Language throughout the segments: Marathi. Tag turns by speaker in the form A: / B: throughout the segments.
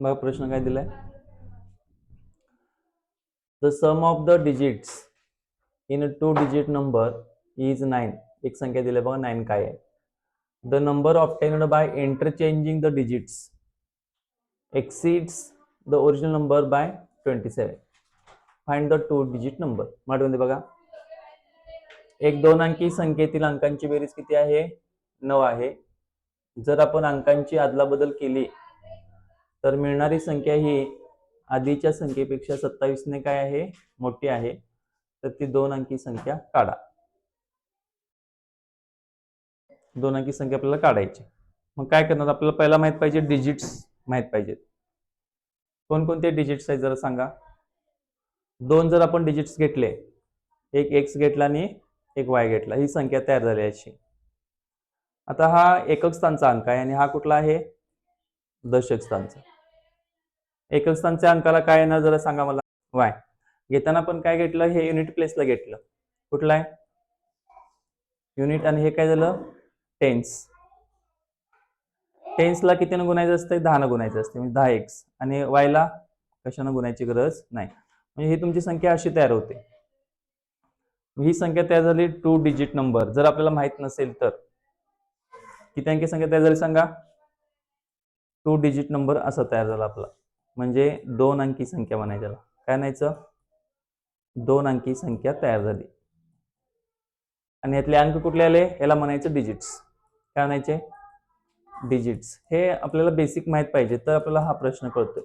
A: बघा प्रश्न काय दिलाय, the sum of the digits in a 2 digit number is 9. एक संख्या दिली बघा 9 काय आहे. The number obtained by interchanging the digits exceeds the original number by 27. Find the 2 digit number. माठवून बघा, एक 2 अंकी संख्येतील अंकांची बेरीज किती आहे? 9 आहे. जर आपण अंकांची अदलाबदल केली तर मिळणारी संख्या ही आधीच्या संख्येपेक्षा 27 ने काय आहे? मोठी आहे. तर ती 2 अंकी संख्या काढा. 2 अंकी संख्या आपल्याला काढायची. मग काय करणार? आपल्याला पहिला माहित पाहिजे डिजिट्स माहित पाहिजेत. कोणकोणते डिजिट्स आहेत जरा सांगा. 2 जर आपण डिजिट्स घेतले, एक एक्स घेतला आणि एक वाय घेतला, ही संख्या तयार झाली अशी. आता हा एकक स्थानचा अंक आहे आणि हा कुठला आहे? दशक स्थानचा. एकक स्थानच्या अंकाला काय येणार जरा सांगा मला. वाय. घेताना पण काय घेतलं? हे युनिट प्लेसला घेतलं. कुठला आहे? युनिट. आणि हे काय झालं? टेन्स. टेन्सला कितीनं गुणायचं असतं? 10 गुणायचं असते, म्हणजे 10x. आणि वायला कशानं गुणायची गरज नाही. म्हणजे ही तुमची संख्या अशी तयार होते. ही संख्या तयार झाली 2 डिजिट नंबर. जर आपल्याला माहित नसेल तर किती अंकी संख्या तयार झाली सांगा? 2 डिजिट नंबर असा तयार झाला आपला, म्हणजे 2 अंकी संख्या म्हणायची. काय म्हणायचं? 2 अंकी संख्या तयार झाली. आणि यातले अंक कुठले आले? याला म्हणायचं डिजिट्स. काय म्हणायचे? डिजिट्स. हे आपल्याला बेसिक माहित पाहिजे तर आपल्याला हा प्रश्न कळतोय.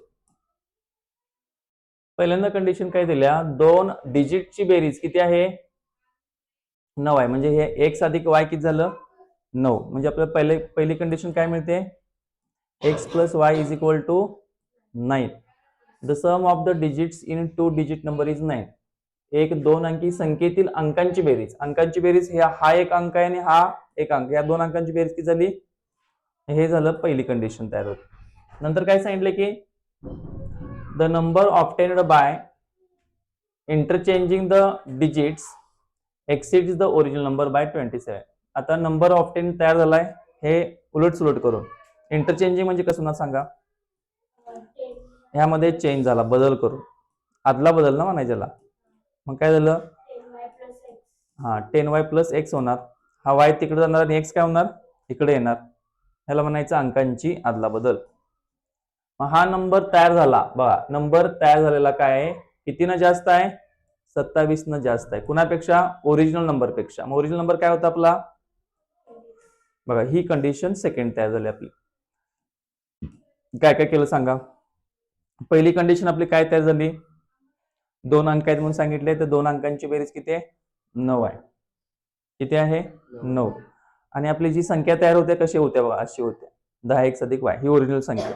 A: पहिल्यांदा कंडिशन काय दिल्या? 2 डिजिटची बेरीज किती आहे? 9 आहे. म्हणजे हे एक्स अधिक वाय किती झालं? 9. म्हणजे आपल्याला पहिली कंडिशन काय मिळते? X plus Y is equal to 9. The sum of the digits in 2 digit number is 9. एक 2 अंकी संख्येतील अंकांची बेरीज. अंकांची बेरीज हा एक अंक आहे आणि हा एक अंक. या 2 अंकांची बेरीज किती झाली? हे झालं पहिली कंडिशन तयार होत. नंतर काय सांगितलं की the number obtained by interchanging the digits exceeds the original number by 27. आता नंबर ऑब्टेन तयार झालाय, हे उलट सुलट करून. इंटरचेंजिंग म्हणजे कसं ना सांगा? ह्यामध्ये चेंज झाला, बदल करून. आदला बदल ना म्हणायच्याला. मग काय झालं? 10y प्लस एक्स होणार. हा वाय तिकडे जाणार आणि एक्स काय होणार? इकडे येणार. ह्याला म्हणायचं अंकांची आदला बदल. मग हा नंबर तयार झाला. बघा, नंबर तयार झालेला काय आहे? कितीनं जास्त आहे? 27 न जास्त आहे. कुणापेक्षा? ओरिजिनल नंबर पेक्षा. मग ओरिजिनल नंबर काय होता आपला? बघा, ही कंडिशन सेकंड तयार झाली आपली. काय काय केलं सांगा. पहिली कंडिशन आपली काय तयार झाली? 2 अंक आहेत म्हणून सांगितले, तर 2 अंकांची बेरीज किती आहे? 9 आहे. किती आहे? 9. आणि आपली जी संख्या तयार होते कशी होत्या? बघा, अशी होत्या, 10x अधिक y. ही ओरिजिनल संख्या.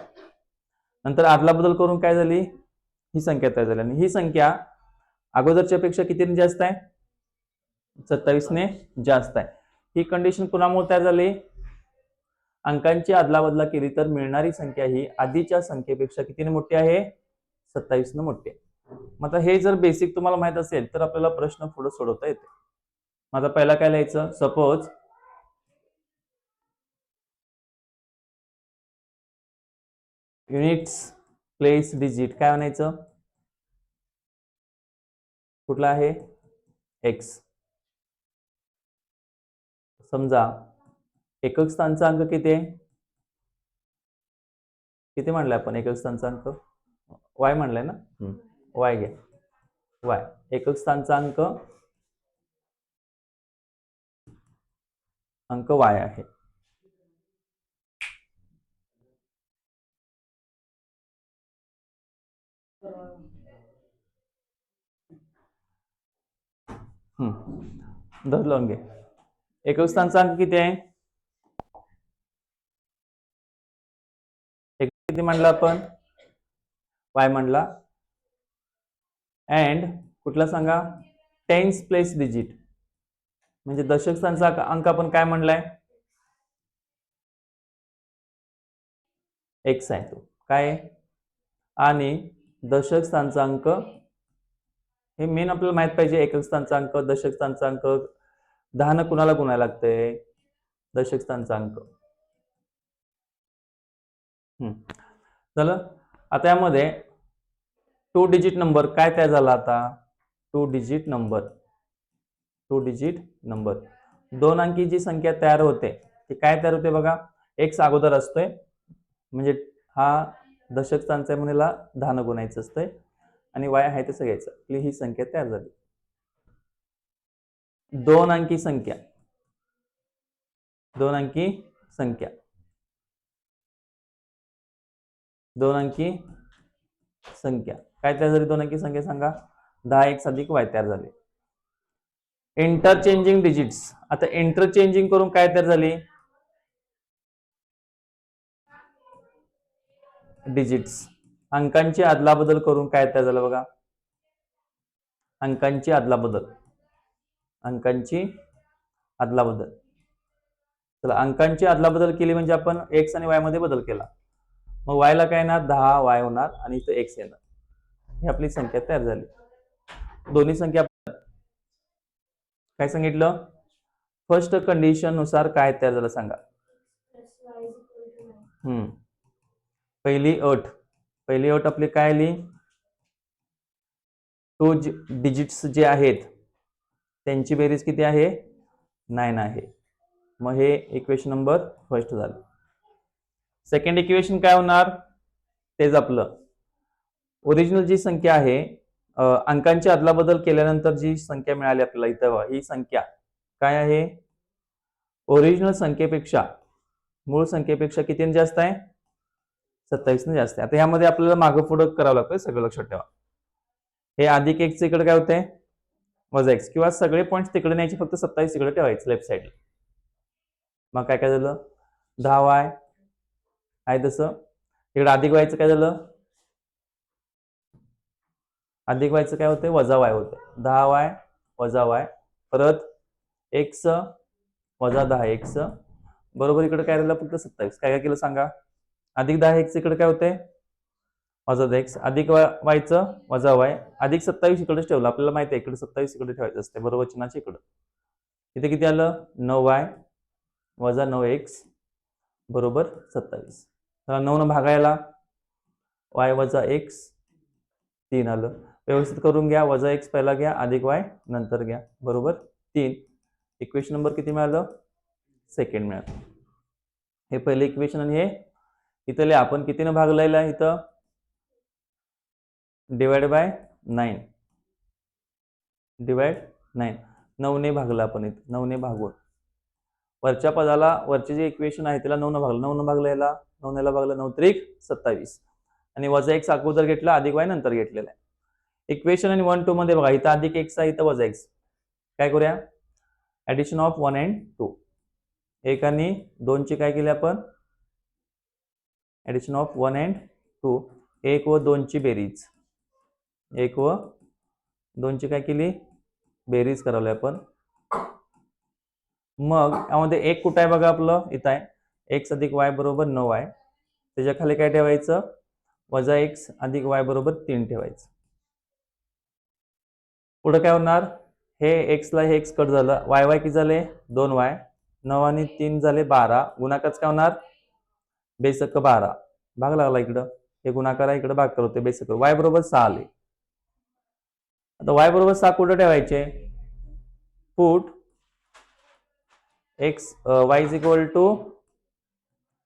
A: नंतर आदला बदल करून काय झाली? ही संख्या तयार झाली. आणि ही संख्या अगोदरच्या पेक्षा कितीने जास्त आहे? 27 ने जास्त आहे. ही कंडिशन कुणामुळे तयार झाली? अंकांची अदलाबदला केली तर मिळणारी संख्या ही आधीच्या संख्येपेक्षा कितीने मोठी आहे? 27 ने मोठी आहे. मग आता हे जर बेसिक तुम्हाला माहित असेल तर आपल्याला प्रश्न पुढे सोडवता येते. माझा पहिला काय लिहायचं? सपोज युनिट्स प्लेस डिजिट काय म्हणायचं? कुठला आहे? एक्स. समजा एकक स्थानचा अंक किती आहे? किती म्हणलाय आपण एकक स्थानचा अंक? वाय म्हणलाय ना? वाय घ्या. वाय एकक स्थानचा अंक वाय आहे. धरलं घे. एकक स्थानचा अंक किती आहे? किती म्हणला आपण? वाय म्हणला. अँड कुठला सांगा? टेन्स प्लेस डिजिट, म्हणजे दशक स्थानचा अंक आपण काय म्हणलाय? एक्स आहे तो. काय? आणि दशक स्थानचा अंक हे मेन आपल्याला माहित पाहिजे. एकक स्थानचा अंक, दशक स्थानचा अंक. 10 न कुणाला गुणायला लागतंय? दशक स्थानचा अंक. झालं. आता यामध्ये 2 डिजिट नंबर काय तयार झाला आता 2 डिजिट नंबर 2 डिजिट नंबर 2 अंकी जी संख्या तयार होते ती काय तयार होते बघा x अगोदर असतोय म्हणजे हा दशक स्थानचा आहे म्हणून 10 न गुणायचं असतंय आणि y आहे तसं घ्यायचं आपली ही संख्या तयार झाली 2 अंकी संख्या 2 अंकी संख्या 2 अंकी संख्या काय तयार झाली 2 अंकी संख्या सांगा 10x अधिक y तयार झाली इंटरचेंजिंग डिजिट्स आता इंटरचेंजिंग करून काय तयार झाली डिजिट्स अंकांची अदलाबदल करून काय तयार झालं बघा अंकांची अदलाबदल चला अंकांची अदलाबदल केली म्हणजे आपण x आणि y मध्ये बदल केला मग y ला काय येणार 10y होणार आणि इथं x येणार ही आपली संख्या तयार झाली दोन्ही संख्या काय सांगितलं फर्स्ट कंडिशन नुसार काय तयार झालं सांगा पहिली अट आपली काय आली 2 डिजिट्स जे आहेत त्यांची बेरीज किती आहे 9 आहे मग हे इक्वेशन नंबर फर्स्ट झालं सेकंड इक्वेशन काय होणार तेच आपलं ओरिजिनल जी संख्या आहे अंकांची अदलाबदल केल्यानंतर जी संख्या मिळाली आपल्याला इथं ही संख्या काय आहे ओरिजिनल संख्येपेक्षा मूळ संख्येपेक्षा किती जास्त आहे 27 ने जास्त आहे आता यामध्ये आपल्याला मागं पुढं करावं लागतं सगळं लक्षात ठेवा हे अधिक x इकडे काय होते वजा x किंवा सगळे पॉईंट तिकडे न्यायचे फक्त 27 इकडे ठेवायचे लेफ्ट साइडला मग काय काय झालं 10y आहे तसं इकडे अधिक व्हायचं काय झालं अधिक व्हायचं काय होते वजा y होते 10y वजा y परत x वजा 10x बरोबर इकडे काय राहिलं फक्त 27 काय काय केलं सांगा अधिक 10x इकडे काय होते वजा 10x अधिक वायचं वजा y अधिक 27 इकडेच ठेवलं आपल्याला माहिती आहे इकडे 27 इकडे ठेवायचं असते बरोबर चिन्हाच्या इकडं इथे किती आलं 9y वजा 9x बरोबर 27 तर 9 न भागायला y वजा x 3 आलं व्यवस्थित करून घ्या वजा x पहिला घ्या अधिक y नंतर घ्या बरोबर 3 इक्वेशन नंबर किती मिळालं सेकंड मिळालं हे पहिले इक्वेशन आणि हे इथले आपण कितीनं भागलेलं आहे इथं डिवाइड बाय 9 9 ने भागलं आपण इथं 9 ने भागून वरच्या पदाला वरचे जे इक्वेशन आहे त्याला 9 न भागलं 9 न भागलं याला 9 याला भागलं 9 त्रिक 27 आणि वजा x अगोदर घेतला अधिक y नंतर घेतलेला आहे इक्वेशन आणि 1 2 मध्ये बघा इथं अधिक x आहे इथं वजा x काय करूया ऍडिशन ऑफ 1 and 2 1 आणि 2 ची काय केली आपण ऍडिशन ऑफ 1 and 2 1 व 2 ची बेरीज 1 व 2 ची काय केली बेरीज करावली आपण मग यामध्ये 1 कुठं आहे बघा आपलं इथं आहे x अधिक y बरोबर 9 आहे त्याच्या खाली काय ठेवायचं वजा x अधिक y बरोबर 3 ठेवायचं पुढे काय होणार हे x ला हे x कट झालं y y किती झाले 2y 9 आणि 3 झाले 12 गुणाकारच काय होणार बेसक 12 भाग लागला इकडं हे गुणाकार आहे इकडे भाग करते बेसक y बरोबर 6 आले आता y बरोबर 6 कुठे ठेवायचे put x y is equal to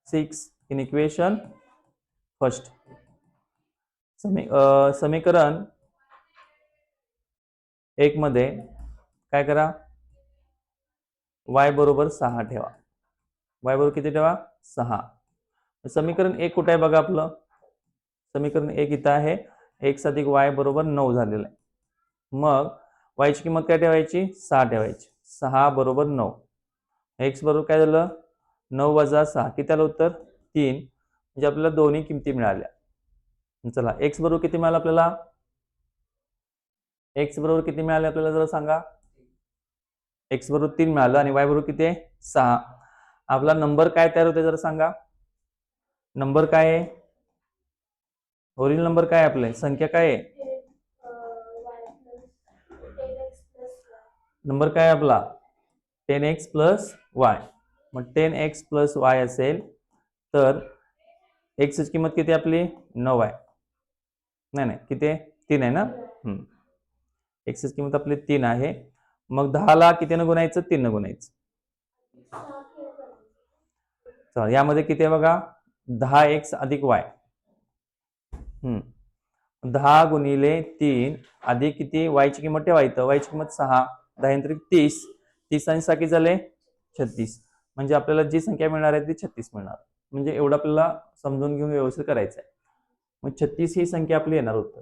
A: 6 in equation first समीकरण 1 मध्ये काय करा y बरोबर 6 ठेवा y बरोबर किती ठेवा 6 समीकरण 1 कुठे आहे बघा आपलं समीकरण 1 इथं आहे x अधिक y बरोबर 9 झालेलं आहे मग y ची किंमत काय ठेवायची 6 ठेवायची 6 बरोबर 9 x बरोबर काय झालं 9 वजा 6 किती आलं उत्तर 3 म्हणजे आपल्याला दोन्ही किमती मिळाल्या चला x बरोबर किती मिळालं आपल्याला x बरोबर किती मिळाले आपल्याला जरा सांगा x बरोबर 3 मिळालं आणि y बरोबर किती आहे 6 आपला नंबर काय तयार होते जरा सांगा नंबर काय आहे ओरिजिनल नंबर काय आहे आपले संख्या काय आहे नंबर काय आपला 10x प्लस y मग 10x प्लस y असेल तर x ची किंमत किती आपली 9 आहे नाही नाही, किती आहे? 3 आहे ना. एक्सची किंमत आपली 3 आहे. मग 10ला कितीनं गुणायचं? 3 गुणायचं. चला यामध्ये किती आहे बघा, 10x अधिक y. 10 गुणिले 3 अधिक किती, y ची किंमत ठेवायचं, y ची किंमत 6, 10 30, 30 आणि 6 किती झाले? 36. म्हणजे आपल्याला जी संख्या मिळणार आहे ती 36 मिळणार. म्हणजे एवढं आपल्याला समजून घेऊन व्यवस्थित करायचं आहे. मग 36 ही संख्या आपली येणार उत्तर.